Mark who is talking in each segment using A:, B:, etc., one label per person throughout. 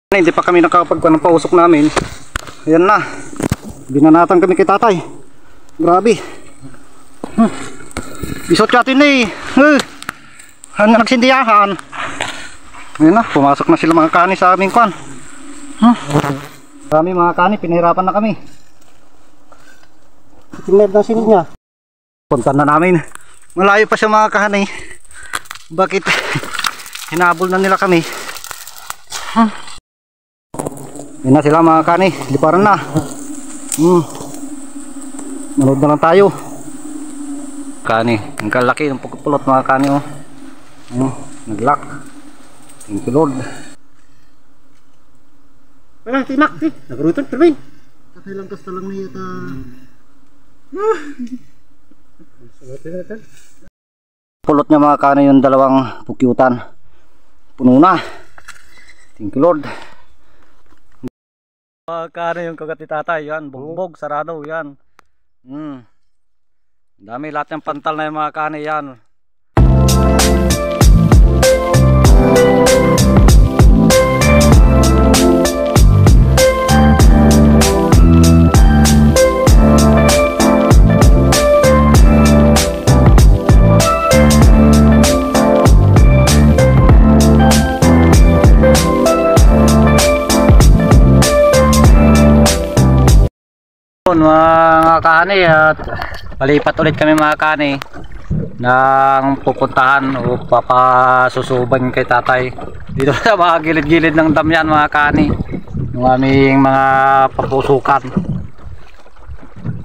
A: Hindi pa kami nakapagkuha ng pausok namin. Ayan na. Binanatan kami kay tatay. Grabe. Isot natin eh. Nagsindiyahan. Ayan na. Pumasok na sila mga kani sa aming kwan. Kami mga kani. Pinahirapan na kami. Tingnan na silid niya. Punta na namin. Malayo pa siya mga kani. Bakit hinabol na nila kami? Yan na sila mga kani, liparan na. Manood na lang tayo. Kani, ang kalaki ng pulot mga kani oh. Naglock. Thank you Lord.
B: Wala, timak eh. Nagrutan, Perwin. Kakailang kasta lang niya ta.
A: Pulot niya mga kani yung dalawang pukyutan. Puno na. Thank you Lord. Kano yung kagat ni tatay, yan, bugbog, sarado, yan. Dami lahat ng pantal na yung mga kani yan. Mga kani at palipat ulit kami mga kani ng pupuntahan o papasusuban kay tatay dito sa mga gilid-gilid ng dam yan mga kani yung aming mga papusukan,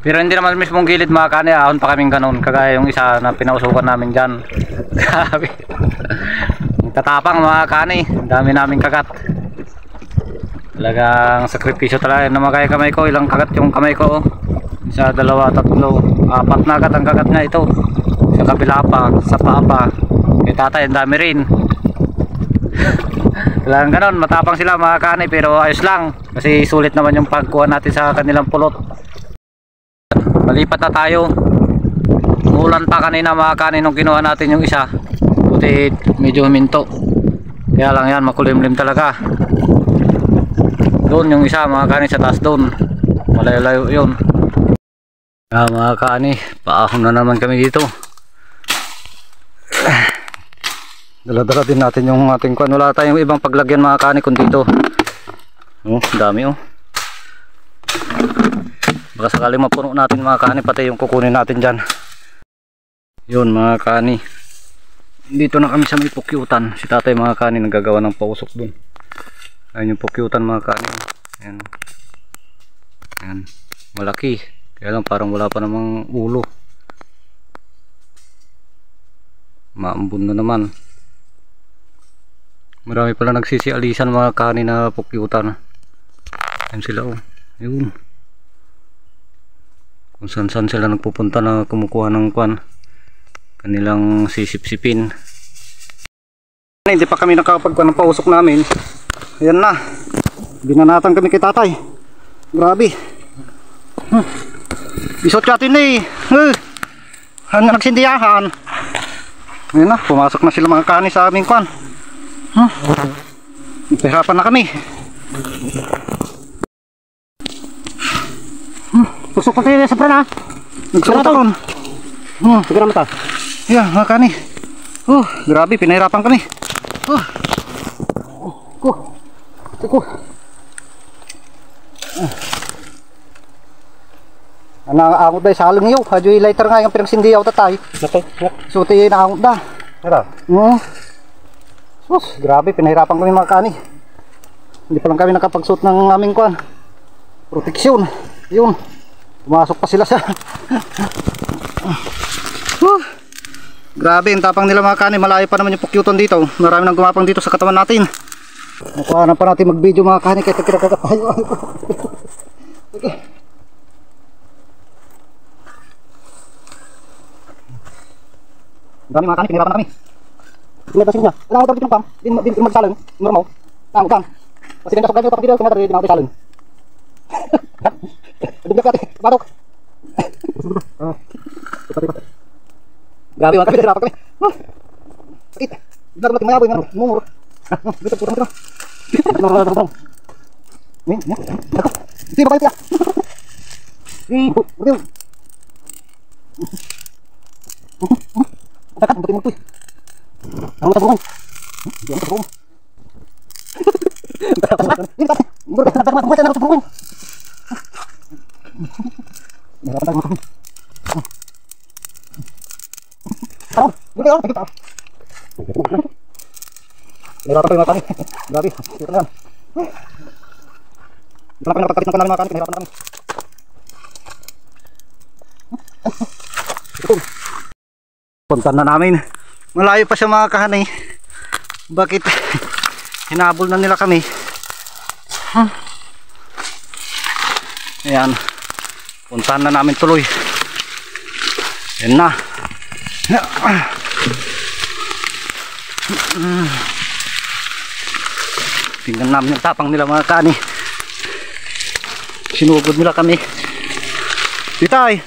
A: pero hindi naman mismong gilid mga kani, ahon pa kaming ganun kagaya yung isa na pinausukan namin dyan. Grabe. Tatapang mga kani, dami naming kagat. Talagang sakripisyo talaga na magaya kamay ko. Ilang kagat yung kamay ko? Isa, dalawa, tatlo, apat na kagat ang kagat nga ito. Sa kabila pa, sa paa pa. Kay tatay, ang dami rin. Talagang ganon, matapang sila mga kani, pero ayos lang. Kasi sulit naman yung pagkuha natin sa kanilang pulot. Malipat na tayo. Umulan pa kanina mga kani nung kinuha natin yung isa. Buti medyo huminto. Kaya lang yan, makulimlim talaga. Doon yung isa mga kani sa taas doon, malayo-layo yun. Mga kani, paahon na naman kami dito. Dala-dala din natin yung ating kwan. Wala tayong ibang paglagyan mga kani kundi dito. Dami oh. Baka sakaling mapuno natin mga kani, pati yung kukunin natin dyan. Yun mga kani, dito na kami sa may pukyutan. Si tatay mga kani naggagawa ng pausok doon. Ayun yung pukyutan mga kani. Ayan. Ayan. Malaki. Kaya lang parang wala pa namang ulo. Maambun na naman. Marami pala nagsisialisan mga kani na pukyutan. Ayan sila oh. Ayun. Kung saan sila nagpupunta na kumukuha ng kwan. Kanilang sisip-sipin. Hindi pa kami nakapagkuha ng pausok namin. Ayan na. Binanatan kami kay tatay. Grabe. Isot natin eh. Nagsindiyahan. Ayan na. Pumasok na sila mga kani sa aming kwan. Pahirapan na kami.
B: Pusok natin sa pran ha.
A: Nagsuot ako.
B: Sigara mata.
A: Ayan mga kani. Grabe. Pinahirapan kami. Iko. Naangot dahi salong iyo. Hadyo lighter nga yung pinagsindiyaw tatay. Suti naangot da. Sus, grabe, pinahirapan kami mga kani. Hindi pa lang kami nakapagsuot ng aming kwan. Proteksyon. Yun. Pumasok pa sila sa grabe, ang tapang nila mga kani. Malayo pa naman yung pukyuton dito. Marami nang gumapang dito sa katawan natin. Nakuha na pa natin mag video mga kani kahit nagkirakagat tayo. Okay. Dami mga kani, pinirapan na kami. Pinirapan na niya. Alam ko tapos ng pam. Din magsalong. Normal. Tama kang. Kasi din kasok ganyan tapos video kumatari din ako salong. Dugak natin. Batok. Grabe mga kami, pinirapan kami. Sakit. Hindi na natin mayaboy. Mumuro. Dito, putang.
B: Nih, ya. Ito ba kayo? Bro. Takat butin mo to. Ang tabungan. Hindi ang tabungan. Bro, takat mo tabungan. Narapan tayo mo. Tao, buti ako, tao. Narapan tayo mga kani. Grabe, ito na. Wala pa napagkapit ng mga kani, nahirapan na kami. Punta na namin. Malayo pa siya mga kahanay. Bakit hinabol na nila kami? Ayan. Puntahan na namin tuloy. Ayan na. Tingnan namin yung tapang nila mga kaani. Sinugod nila kami. Titay.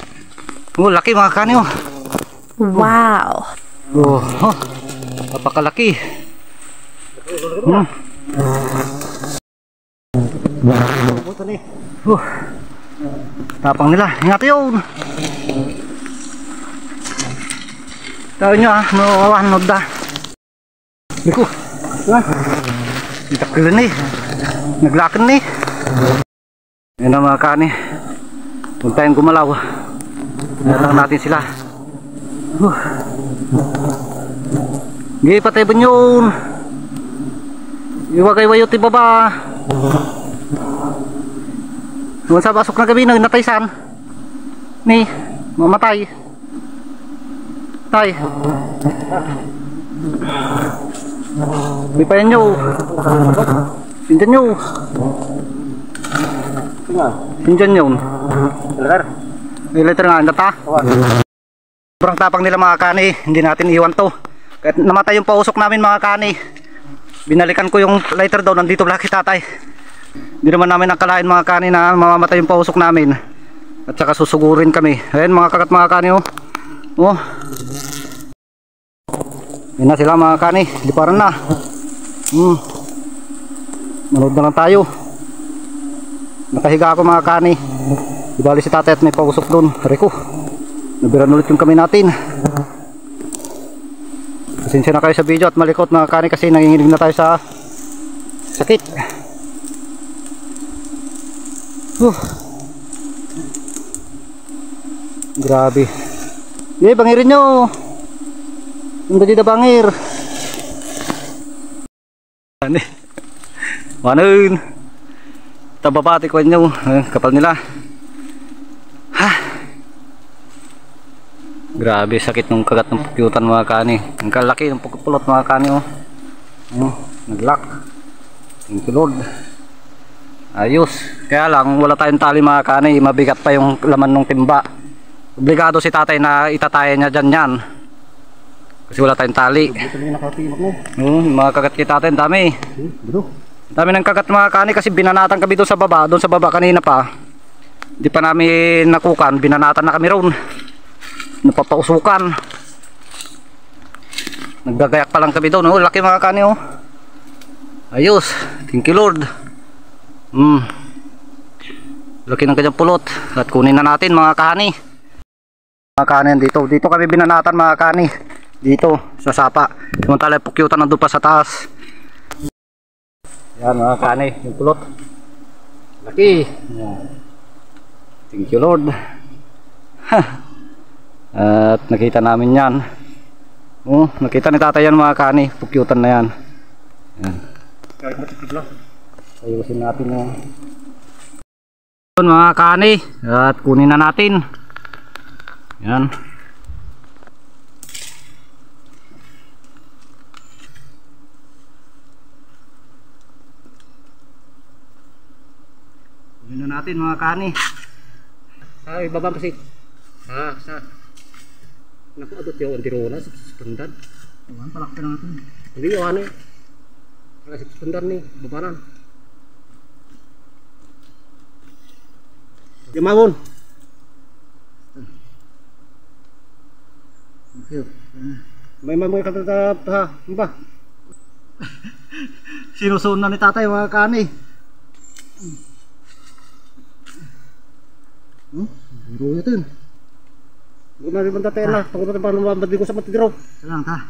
B: Oh, laki mga kaani oh.
C: Wow.
A: Oh, napakalaki. Tapang nila. Ingat yun. Tahu nyo nawawan noda. Liku. Itakil nih. Naglakan nih. Yan ang mga kaani. Huwag tayong gumalaw. Natang natin sila. Gigi patay ba yun? Iwagay-wayo ti baba. Doon sa basok na gabi nataysan. Ni, mamatay. Tay. Di pa yan nyo. Sindihan nyo. Sindihan yun. Letter nga, nata. Sobrang tapang nila mga kani. Hindi natin iwan to. Kahit namatay yung pausok namin mga kani. Binalikan ko yung lighter daw. Nandito laki tatay. Hindi naman namin nakalain mga kani na mamamatay yung pausok namin. At saka susugurin kami. Ayan mga kakat mga kani oh. Oh. Yan na sila mga kani. Liparan na. Manood na lang tayo. Nakahiga ako mga kani. Ibali si tatay at may pausok doon. Reko. Nabiran ulit yung kami natin. Pasensya na kayo sa video at malikot mga kani kasi nanginginig na tayo sa sakit. Grabe. Bangirin nyo. Hindi dito bangir. Ano? Manon. Tababati ko nyo. Kapal nila. Grabe sakit nung kagat ng pukyutan mga kani. Ang kalaki ng pulot mga kani oh. Naglak. Thank you Lord. Ayos. Kaya lang wala tayong tali mga kani. Mabigat pa yung laman ng timba. Obligado si tatay na itataya niya dyan yan. Kasi wala tayong tali. Mga kagat kita tatay dami. Dami ng kagat mga kani kasi binanatan kami doon sa baba. Doon sa baba kanina pa. Di pa namin nakukan. Binanatan na kami roon. Napapausukan. Naggagayak pa lang kami doon. Oh, laki mga kani oh. Ayos. Thank you Lord. Laki ng kanyang pulot. At kunin na natin mga kani. Mga kani dito. Dito kami binanatan mga kani. Dito sa sapa. Samantala pukyutan nandun pa sa taas. Yan mga kani. Yung pulot. Laki. Thank you Lord. At nakita namin yan. Oh, nakita ni tatay yan mga kani. Pukyutan na yan. Yan. Ayusin natin yung mga kani. At kunin na natin. Yan. Kunin na natin mga kani. Ay, babang kasi. Sa naku adot yung antirona sa sepundad. Awan palakta na natin. Hindi yung ano eh. Sa sepundad ni babaran. Yamamon. May mamoy katatap ha. Ba? Sinusun na ni tatay mga kani.
B: Biro ito yun.
D: Hindi na rin tayo na. Pagod natin pa lumabad ko sa matidiro.
B: Salang ta.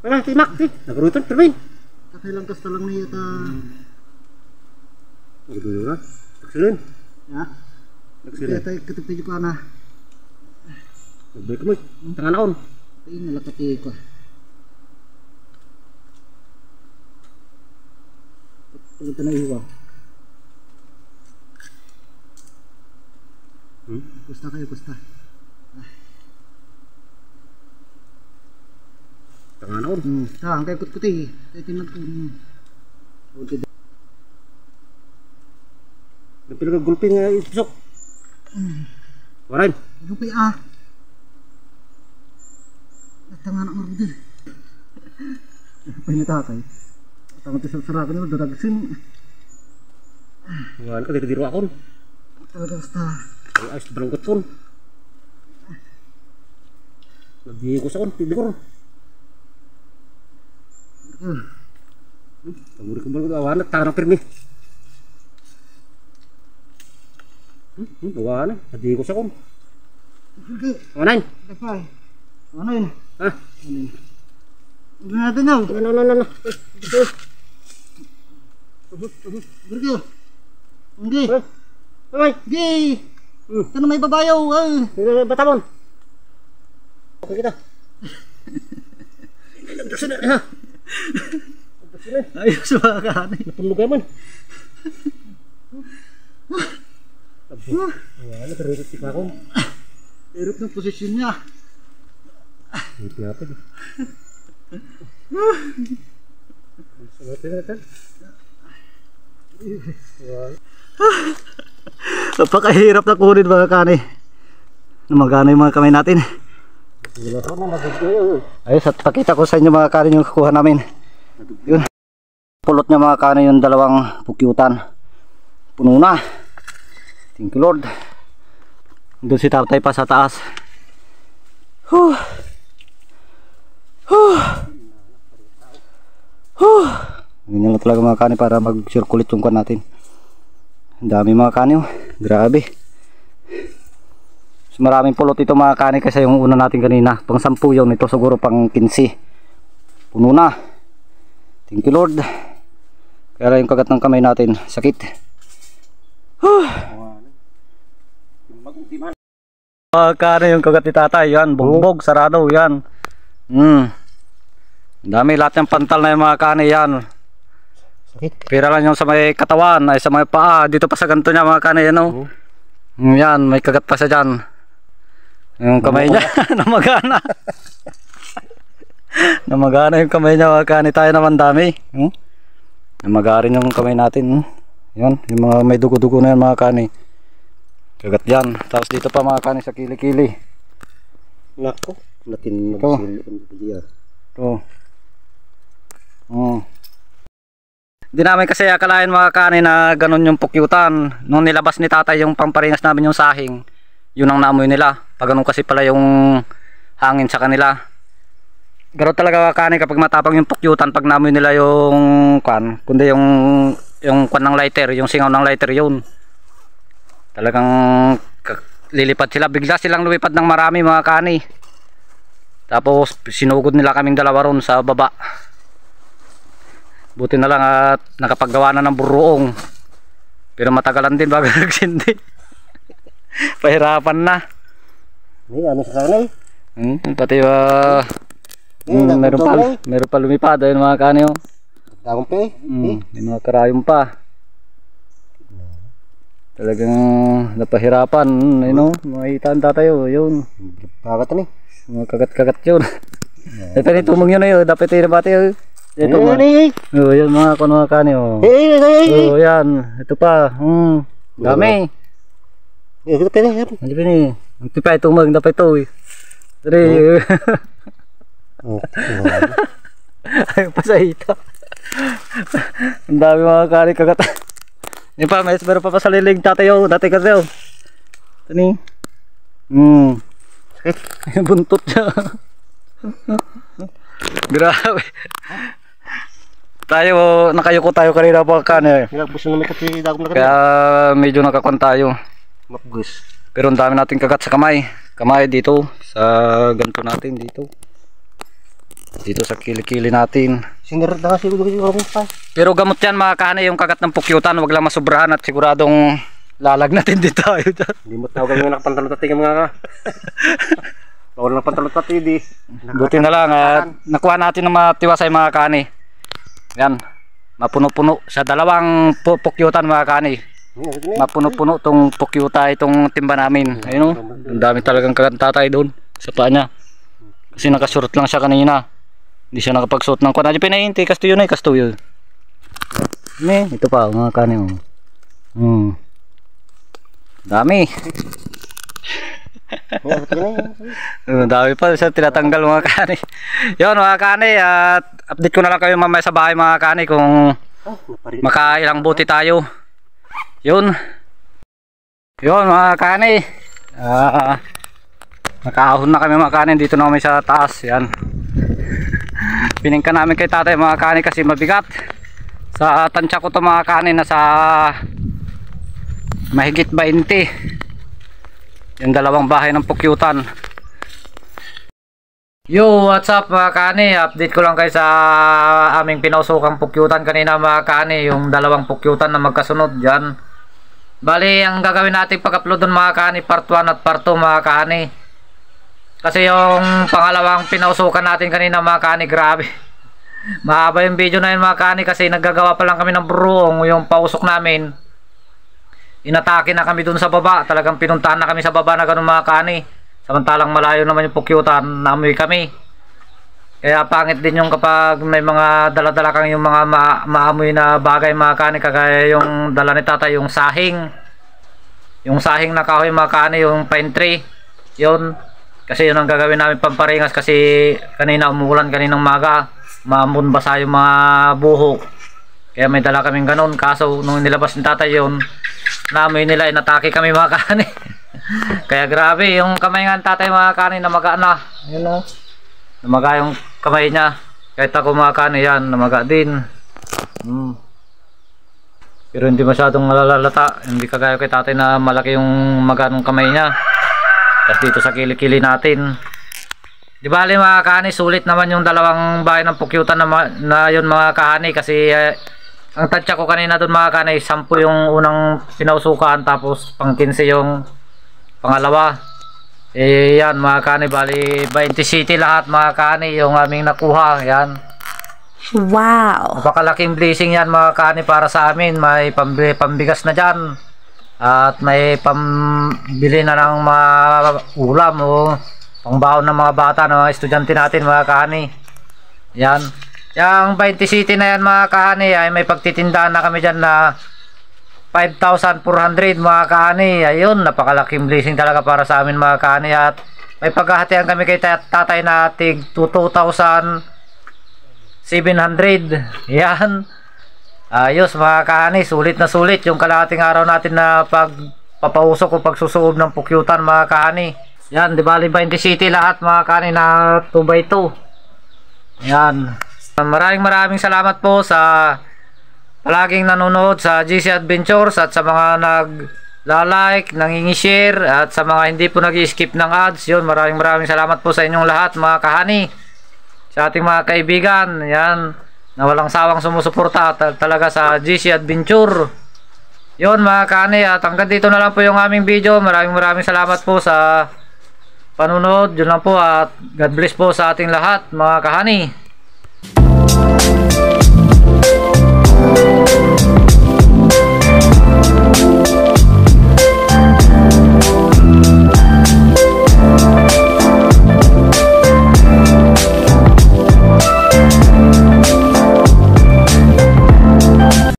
D: Wala, timak. Nagrutan, termin.
B: Kakailang kasta lang niya ita.
D: Nagrutan na. Nagsilin.
B: Ya. Nagsilin tayo katipid pa na.
D: Nagbalik mo. Tangan akon.
B: Ay nalakati ko. Pagod na iwa. Kusta kayo, kusta.
D: Tangan akon.
B: Ang kay kutkuti. Tayo tinag ko.
D: Napila ka gulping itusok. Waran.
B: Lupi ah. Tangan ang order. Pinatakay. Tangan to sa kan udah dagsin.
D: Waran ka dito akon.
B: Talaga basta.
D: Ay ayos balangkot kon. Lagi ko sa kon, tidur. Kamu kembali awan tangan pirmi. Awan, lagi ko sa kon. Wanan.
B: Dapay. Ano yun?
D: Ha?
B: Ano yun? Ano natin daw?
D: No.
B: Bergo. Hindi.
D: Ay,
B: Hindi. Ano may babayaw?
D: batamon. Okay kita. Ha?
B: Ayos mga kahanay.
D: Perlu gaman. Wala, terus si Pakong.
B: Hirap ng posisyon niya.
D: Hindi apa nih?
B: Napakahirap na kunin mga kanay. Namagana yung mga kamay natin. Ayos, at pakita ko sa inyo mga kanay yung kukuha namin. Yun. Pulot niya mga kanay yung dalawang pukyutan. Puno na. Thank you Lord. Doon si tatay pa sa taas. Ganyan lang talaga mga kanay para mag-circulate yung kan natin. Ang dami mga kanay, oh. Grabe. So, maraming pulot ito mga kanay kasi yung una natin kanina. Pang 10 yun, ito siguro pang 15. Puno na. Thank you Lord. Kaya yung kagat ng kamay natin sakit. Mga kanay yung kagat ni tatay. Yan, bugbog, sarado yan. Dami lahat ng pantal na yung mga kanay yan. Pira lang yung sa may katawan, ay sa may paa, dito pa sa ganito niya mga kanay, ano? Yan, may kagat pa siya dyan. Yung kamay niya, namagana. Namagana yung kamay niya mga kanay, tayo naman dami. Namagarin yung kamay natin. Yan, yung mga may dugo-dugo na yan mga kanay. Kagat yan, tapos dito pa mga kanay sa kili-kili.
D: Nako, natin
B: Ito. Ito. Hindi namin kasi akalain mga kanay na ganun yung pukyutan. Nung nilabas ni tatay yung pamparinas namin yung sahing, yun ang naamoy nila. Pag ganun kasi pala yung hangin sa kanila. Ganun talaga mga kanay kapag matapang yung pukyutan, pag naamoy nila yung kwan, kundi yung kwan ng lighter, yung singaw ng lighter yun. Talagang lilipad sila, bigla silang lumipad ng marami mga kanay. Tapos sinugod nila kaming dalawa ron sa baba. Buti na lang at nakapaggawa na ng buruong. Pero matagalan din bago nagsindi. Pahirapan na.
D: Ano sa kanay?
B: Pati meron pa lumipad. Ayun mga kanay.
D: Dagong pe?
B: May mga karayom pa. Talagang napahirapan. Makita ang tatayo. Yun.
D: Kagat ni.
B: Mga kagat-kagat yun. Ito ni tumong yun yun. Dapat yun bati yun. Ito yan mga kanay. Yan. Ito pa. Dami.
D: Ito pe ni.
B: Ano pa ni? Ito pa tumong. Dapat ito. Dari. Ay pasahita. Ang dami mga kanay kagat. Hindi pa. Meron pa sa lilig tatayo. Dati kasi yun. Ito ni. Buntot siya. Grabe. Tayo, nakayuko tayo kanina mga kani.
D: Nagpuso na may kasi dagom na
B: Kaya medyo nakakon tayo.
D: mapgus.
B: Pero ang dami nating kagat sa kamay. Kamay dito, sa ganito natin dito. Dito sa kilikili natin.
D: Sinirad na siguro yung pa.
B: Pero gamot yan mga kani, yung kagat ng pukyutan. Wag lang masubrahan at siguradong lalag natin dito tayo dyan.
D: Hindi mo tawag yung nakapantalon tating mga ka. Bawal na pantalon tating di.
B: Buti na lang at nakuha natin ng matiwasay mga kani. Yan, mapuno-puno sa dalawang pukyutan mga kani. Mapuno-puno tong pukyuta itong timba namin. Ayun o, ang dami talagang kagat tatay doon sa paa niya. Kasi nakashort lang siya kanina. Hindi siya nakapagsuot ng kuwan. Adyo pinahinti, kastuyo na kastuyo. Ito pa mga kani o. Dami. Dami pa siya tinatanggal mga kani. Yun mga kani, at update ko na lang kayo mamaya sa bahay mga kani kung makailang buti tayo. Yun mga kani, nakaahon na kami mga kani. Dito na kami sa taas. Yan, piningka namin kay tatay mga kani kasi mabigat. Sa tansya ko to mga kani, nasa mahigit 20 yung dalawang bahay ng pukyutan. Yo, what's up mga kani? Update ko lang kayo sa aming pinausukang pukyutan kanina mga kani. Yung dalawang pukyutan na magkasunod dyan. Bali, ang gagawin natin pag-upload dun mga kani, part 1 at part 2 mga kani. Kasi yung pangalawang pinausukan natin kanina mga kani, grabe. Mahaba yung video na yun mga kani kasi naggagawa pa lang kami ng bruong. Yung pausok namin, inatake na kami dun sa baba. Talagang pinuntahan na kami sa baba na ganun mga kani. Samantalang malayo naman yung pukyutan, naamoy kami. Kaya pangit din yung kapag may mga dala-dala kang yung mga maamoy na bagay mga kani. Kagaya yung dala ni tatay, yung sahing. Yung sahing na kahoy mga kani, yung pine tree. Yun, kasi yun ang gagawin namin pamparingas. Kasi kanina umuulan, kaninang maga, maamun basa yung mga buhok. Kaya may dala kaming ganun. Kaso nung nilabas ni tatay yun, naamoy nila, inatake kami mga kani. Kaya grabe yung kamay nga ng tatay mga kani, namaga na. Yun o, namaga yung kamay niya. Kahit ako mga kani yan, namaga din. Pero hindi masyadong malalata. Hindi kagaya kay tatay na malaki yung maga ng kamay niya. Tapos dito sa kilikili natin, di bali mga kani, sulit naman yung dalawang bahay ng pukyutan na yun mga kani. Kasi ang tansya ko kanina doon mga kani, 10 yung unang pinausukan, tapos pang 15 yung pangalawa. Yan mga kani, bali 20 city lahat mga kani yung aming nakuha. Yan,
C: Wow.
B: napakalaking blessing yan mga kani para sa amin. May pambigas na dyan, at may pambili na ng mga ulam o pangbaon ng mga bata, ng mga estudyante natin mga kani. Yan, yung 20 city na yan mga kani, ay may pagtitindahan na kami dyan na 5,400 mga kani. Ayun, napakalaking blessing talaga para sa amin mga kani. At may paghahatian kami kay tatay na tig 2,700. Yan, ayos mga kani, sulit na sulit yung kalahating araw natin na pagpapausok o pagsusuob ng pukyutan mga kani. Yan, di bali 20 city lahat mga kani na 2x2. Yan, maraming salamat po sa palaging nanonood sa GC Adventures, at sa mga nagla-like, nangingi-share, at sa mga hindi po nag-skip ng ads. Yun, maraming salamat po sa inyong lahat mga kahani, sa ating mga kaibigan yan na walang sawang sumusuporta talaga sa GC Adventure. Yun mga kahani, at hanggang dito na lang po yung aming video. Maraming salamat po sa panunod. Yun lang po, at God bless po sa ating lahat mga kahani.